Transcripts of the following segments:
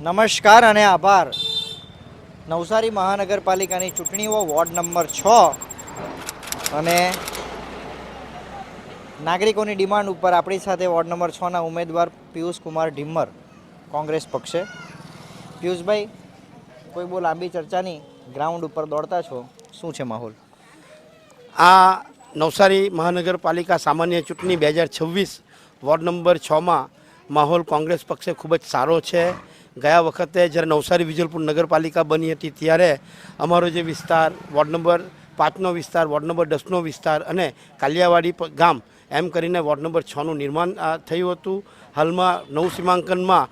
નમસ્કાર અને આભાર. નવસારી મહાનગરપાલિકાની ચૂંટણીઓ વોર્ડ નંબર 6 અને નાગરિકોની ડિમાન્ડ ઉપર આપણી સાથે વોર્ડ નંબર 6ના ઉમેદવાર પિયુષ કુમાર ઢિમ્મર કોંગ્રેસ પક્ષે. પિયુષભાઈ, કોઈ બહુ લાંબી ચર્ચા નહીં, ગ્રાઉન્ડ ઉપર દોડતા છો, શું છે માહોલ? આ નવસારી મહાનગરપાલિકા સામાન્ય ચૂંટણી 2026 વોર્ડ નંબર 6માં માહોલ કોંગ્રેસ પક્ષે ખૂબ જ સારો છે. ગયા વખતે જ્યારે નવસારી વિજલપુર નગરપાલિકા બની હતી ત્યારે અમારો જે વિસ્તાર વોર્ડ નંબર 5નો વિસ્તાર, વોર્ડ નંબર 10નો વિસ્તાર અને કાલિયાવાડી ગામ એમ કરીને વોર્ડ નંબર 6નું નિર્માણ થયું હતું. હાલમાં નવું સીમાંકનમાં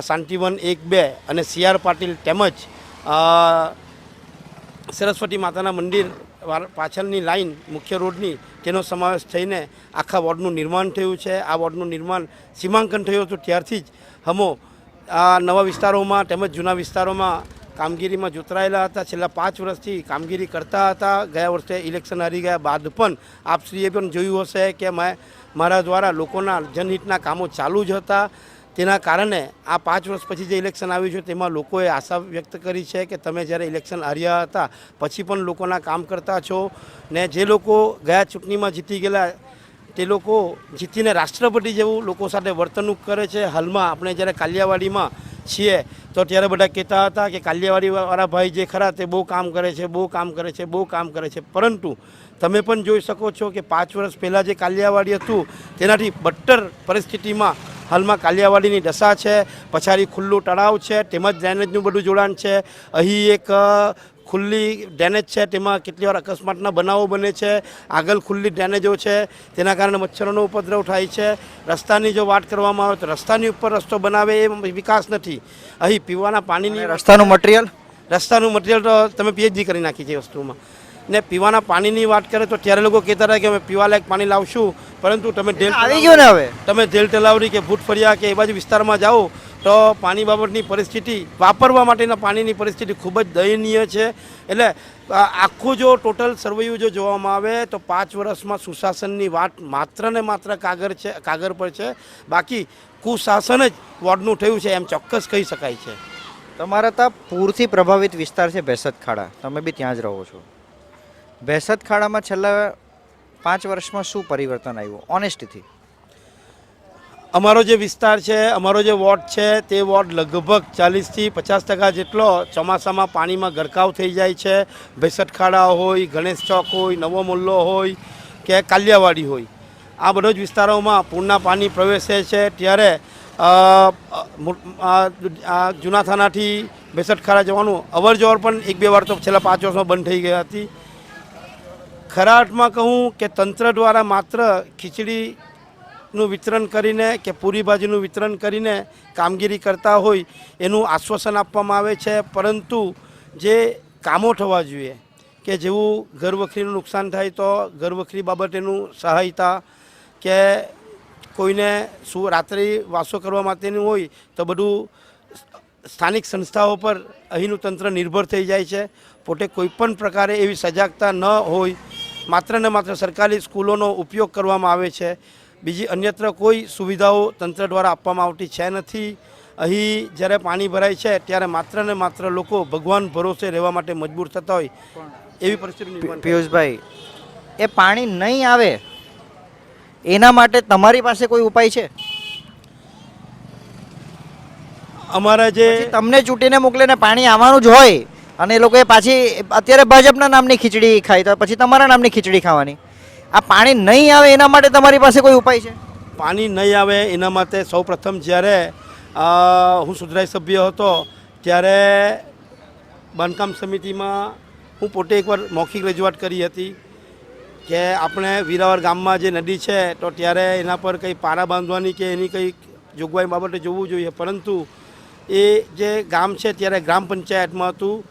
શાંતિવન 1-2 અને CR પાટીલ તેમજ સરસ્વતી માતાના મંદિર પાછળની લાઈન મુખ્ય રોડની તેનો સમાવેશ થઈને આખા વોર્ડનું નિર્માણ થયું છે. આ વોર્ડનું નિર્માણ સીમાંકન થયું હતું ત્યારથી જ હમો આ નવા વિસ્તારોમાં તેમજ જૂના વિસ્તારોમાં કામગીરીમાં જોતરાયેલા હતા. છેલ્લા 5 વર્ષથી કામગીરી કરતા હતા. ગયા વર્ષે ઇલેક્શન હારી ગયા બાદ પણ આપશ્રીએ પણ જોયું હશે કે મારા દ્વારા લોકોના જનહિતના કામો ચાલુ જ હતા. તેના કારણે આ 5 વર્ષ પછી જે ઇલેક્શન આવ્યું છે તેમાં લોકોએ આશા વ્યક્ત કરી છે કે તમે જ્યારે ઇલેક્શન હાર્યા હતા પછી પણ લોકોના કામ કરતા છો ને જે લોકો ગયા ચૂંટણીમાં જીતી ગયેલા તે લોકો જીતીને રાષ્ટ્રપતિ જેવું લોકો સાથે વર્તણૂક કરે છે. હાલમાં આપણે જ્યારે કાલિયાવાડીમાં છીએ તો ત્યારે બધા કહેતા હતા કે કાલિયાવાડીવાળા ભાઈ જે ખરા તે બહુ કામ કરે છે, બહુ કામ કરે છે, બહુ કામ કરે છે. પરંતુ તમે પણ જોઈ શકો છો કે 5 વર્ષ પહેલાં જે કાલિયાવાડી હતું તેનાથી બદતર પરિસ્થિતિમાં હાલમાં કાલિયાવાડીની દશા છે. પછાડી ખુલ્લું તળાવ છે, તેમજ ડ્રેનેજનું બધું જોડાણ છે. અહીં એક ખુલ્લી ડ્રેનેજ છે, તેમાં કેટલી વાર અકસ્માતના બનાવો બને છે. આગળ ખુલ્લી ડ્રેનેજો છે, તેના કારણે મચ્છરોનો ઉપદ્રવ થાય છે. રસ્તાની જો વાત કરવામાં આવે તો રસ્તાની ઉપર રસ્તો બનાવે એ વિકાસ નથી. અહીં પીવાના પાણીની રસ્તાનું મટીરિયલ તો તમે PhD કરી નાખી છે વસ્તુમાં. ને પીવાના પાણીની વાત કરે તો ત્યારે લોકો કહેતા હતા કે અમે પીવાલાયક પાણી લાવશું, પરંતુ તમે આવી ગયો ને હવે તમે ધેલ તલાવડી કે ભૂતફળિયા કે એ બાજુ વિસ્તારમાં જાઓ તો પાણી બાબતની પરિસ્થિતિ, વાપરવા માટેના પાણીની પરિસ્થિતિ ખૂબ જ દયનીય છે. એટલે આખું જો ટોટલ સર્વેયું જો જોવામાં આવે તો 5 વર્ષમાં સુશાસનની વાત માત્ર ને માત્ર કાગળ પર છે. બાકી કુશાસન જ વોર્ડનું થયું છે એમ ચોક્કસ કહી શકાય છે. તમારા ત્યાં પૂરથી પ્રભાવિત વિસ્તાર છે ભેંસદ ખાડા, તમે બી ત્યાં જ રહો છો. ભેંસદ ખાડામાં છેલ્લા 5 વર્ષમાં શું પરિવર્તન આવ્યું ઓનેસ્ટથી? અમારો જે વિસ્તાર છે, અમારો જે વોર્ડ છે તે વોર્ડ લગભગ 40થી 50% જેટલો ચોમાસામાં પાણીમાં ગરકાવ થઈ જાય છે. ભેંસદ ખાડા હોય, ગણેશ ચોક હોય, નવો મોલ્લો હોય કે કાલિયાવાડી હોય, આ બધા જ વિસ્તારોમાં પૂરના પાણી પ્રવેશે છે. ત્યારે જૂના થાનાથી ભેંસદ ખાડા જવાનું અવર જવર પણ 1-2 વાર તો છેલ્લા 5 વર્ષમાં બંધ થઈ ગઈ હતી. ખરા અર્થમાં કહું કે તંત્ર દ્વારા માત્ર ખીચડીનું વિતરણ કરીને કે પૂરી ભાજીનું વિતરણ કરીને કામગીરી કરતા હોય એનું આશ્વાસન આપવામાં આવે છે. પરંતુ જે કામો થવા જોઈએ કે જેવું ઘરવખરીનું નુકસાન થાય તો ઘરવખરી બાબતેનું સહાયતા કે કોઈને રાત્રિ વાસો કરવા માટેનું હોય તો બધું સ્થાનિક સંસ્થાઓ પર અહીંનું તંત્ર નિર્ભર થઈ જાય છે. પોતે કોઈપણ પ્રકારે એવી સજાગતા ન હોય, માત્ર ને માત્ર સરકારી સ્કૂલોનો ઉપયોગ કરવામાં આવે છે. બીજી અન્યત્ર કોઈ સુવિધાઓ તંત્ર દ્વારા આપવામાં આવતી છે નથી. અહીં જ્યારે પાણી ભરાય છે ત્યારે માત્ર ને માત્ર લોકો ભગવાન ભરોસે રહેવા માટે મજબૂર થતા હોય એવી પરિસ્થિતિ. પિયુષભાઈ, એ પાણી નહીં આવે એના માટે તમારી પાસે કોઈ ઉપાય છે? અમારા જે તમને ચૂંટીને મોકલે ને પાણી આવવાનું જ હોય અને એ લોકોએ પાછી અત્યારે ભાજપના નામની ખીચડી ખાઈ તો પછી તમારા નામની ખીચડી ખાવાની. આ પાણી નહીં આવે એના માટે તમારી પાસે કોઈ ઉપાય છે? પાણી નહીં આવે એના માટે સૌપ્રથમ જ્યારે હું સુધરાઈ સભ્ય હતો ત્યારે બાંધકામ સમિતિમાં હું પોતે એકવાર મૌખિક રજૂઆત કરી હતી કે આપણે વીરાવર ગામમાં જે નદી છે તો ત્યારે એના પર કંઈ પારા બાંધવાની કે એની કંઈ જોગવાઈ બાબતે જોવું જોઈએ. પરંતુ એ જે ગામ છે ત્યારે ગ્રામ પંચાયતમાં હતું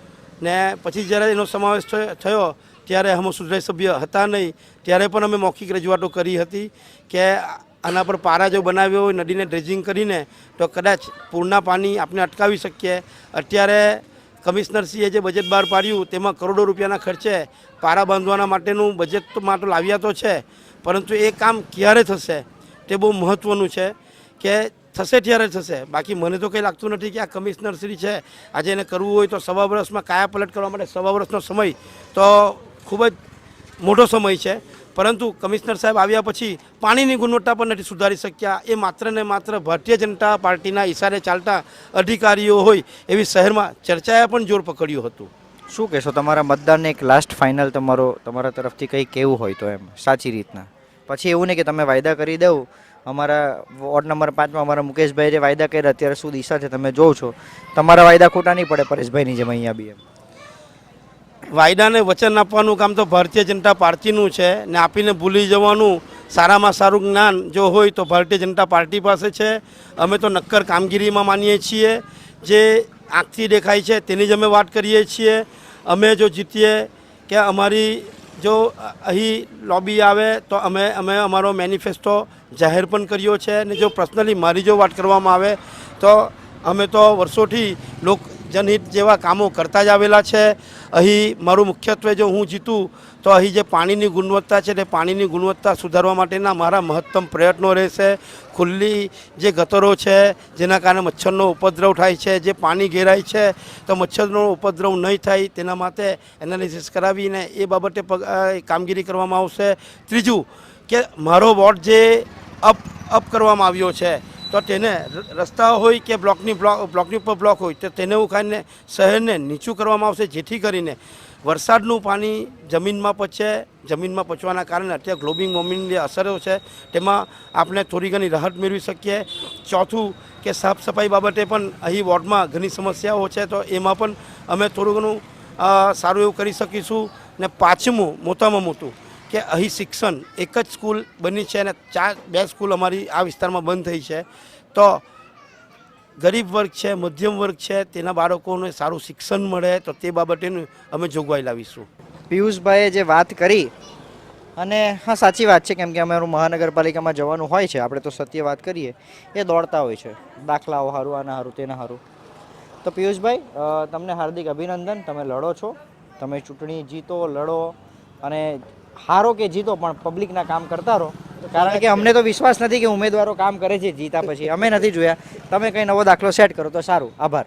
ને પછી જ્યારે એનો સમાવેશ થયો ત્યારે અમે સુધરાઈ સભ્ય હતા નહીં. ત્યારે પણ અમે મૌખિક રજૂઆતો કરી હતી કે આના પર પારા જો બનાવ્યો હોય નદીને ડ્રેજિંગ કરીને તો કદાચ પૂરના પાણી આપણે અટકાવી શકીએ. અત્યારે કમિશનરશ્રીએ જે બજેટ બહાર પાડ્યું તેમાં કરોડો રૂપિયાના ખર્ચે પારા બાંધવાના માટેનું બજેટ લાવ્યા તો છે, પરંતુ એ કામ ક્યારે થશે તે બહુ મહત્ત્વનું છે. કે થશે ત્યારે થશે. બાકી મને તો કંઈ લાગતું નથી કે આ કમિશનર શ્રી છે આજે એને કરવું હોય તો સવા વર્ષમાં કાયાપલટ કરવા માટે સવા વર્ષનો સમય તો ખૂબ જ મોટો સમય છે. પરંતુ કમિશનર સાહેબ આવ્યા પછી પાણીની ગુણવત્તા પણ નથી સુધારી શક્યા. એ માત્ર ને માત્ર ભારતીય જનતા પાર્ટીના ઈશારે ચાલતા અધિકારીઓ હોય એવી શહેરમાં ચર્ચાએ પણ જોર પકડ્યું હતું. શું કહેશો તમારા મતદારને એક લાસ્ટ ફાઇનલ તમારા તરફથી કંઈ કહેવું હોય તો એમ સાચી રીતના? પછી એવું નહીં કે તમે વાયદા કરી દઉં. અમારા વોર્ડ નંબર 5માં અમારા મુકેશભાઈ જે વાયદા કર્યા અત્યારે શું દિશા છે તમે જોવો છો, તમારા વાયદા ખોટા નહીં પડે પરેશભાઈની જેમ અહીંયા બી એમ. વાયદાને વચન આપવાનું કામ તો ભારતીય જનતા પાર્ટીનું છે ને આપીને ભૂલી જવાનું સારામાં સારું જ્ઞાન જો હોય તો ભારતીય જનતા પાર્ટી પાસે છે. અમે તો નક્કર કામગીરીમાં માનીએ છીએ. જે આંખથી દેખાય છે તેની જ અમે વાત કરીએ છીએ. અમે જો જીતીએ કે અમારી જો અહીં લોબી આવે તો અમે અમારો મેનિફેસ્ટો જાહેર પણ કર્યો છે. અને જો પર્સનલી મારી જો વાત કરવામાં આવે તો અમે તો વર્ષોથી જનહિત જેવા કામો કરતા જ આવેલા છે. અહીં મારું મુખ્યત્વે જો હું જીતું તો અહીં જે પાણીની ગુણવત્તા છે તે પાણીની ગુણવત્તા સુધારવા માટેના મારા મહત્તમ પ્રયત્નો રહેશે. ખુલ્લી જે ગટરો છે જેના કારણે મચ્છરનો ઉપદ્રવ થાય છે, જે પાણી ઘેરાય છે તો મચ્છરનો ઉપદ્રવ નહીં થાય તેના માટે એનાલિસિસ કરાવીને એ બાબતે કામગીરી કરવામાં આવશે. ત્રીજું કે મારો વોર્ડ જે અપ કરવામાં આવ્યો છે તો તેને રસ્તા હોય કે બ્લોકની ઉપર બ્લોક હોય તો તેને ઉખાડીને શહેરને નીચું કરવામાં આવશે, જેથી કરીને વરસાદનું પાણી જમીનમાં પચે. જમીનમાં પચવાના કારણે અત્યારે ગ્લોબલ વોર્મિંગની અસરો છે તેમાં આપણે થોડી ઘણી રાહત મેળવી શકીએ. ચોથું કે સાફ સફાઈ બાબતે પણ અહીં વોર્ડમાં ઘણી સમસ્યાઓ છે તો એમાં પણ અમે થોડું ઘણું સારું એવું કરી શકીશું. ને પાંચમું મોટામાં મોટું કે અહીં શિક્ષણ એક જ સ્કૂલ બની છે અને 2 સ્કૂલ અમારી આ વિસ્તારમાં બંધ થઈ છે. તો ગરીબ વર્ગ છે, મધ્યમ વર્ગ છે તેના બાળકોને સારું શિક્ષણ મળે તો તે બાબતેનું અમે જોગવાઈ લાવીશું. પિયુષભાઈએ જે વાત કરી અને હા સાચી વાત છે, કેમ કે અમારું મહાનગરપાલિકામાં જવાનું હોય છે, આપણે તો સત્ય વાત કરીએ, એ દોડતા હોય છે દાખલાઓ સારું, આના સારું, તેના સારું. તો પિયુષભાઈ તમને હાર્દિક અભિનંદન. તમે લડો છો, તમે ચૂંટણી જીતો, લડો અને હારો કે જીતો પણ પબ્લિકના કામ કરતા રહો. કારણ કે અમને તો વિશ્વાસ નથી કે ઉમેદવારો કામ કરે છે જીતા પછી. અમે નથી જોયા. તમે કંઈ નવો દાખલો સેટ કરો તો સારું. આભાર.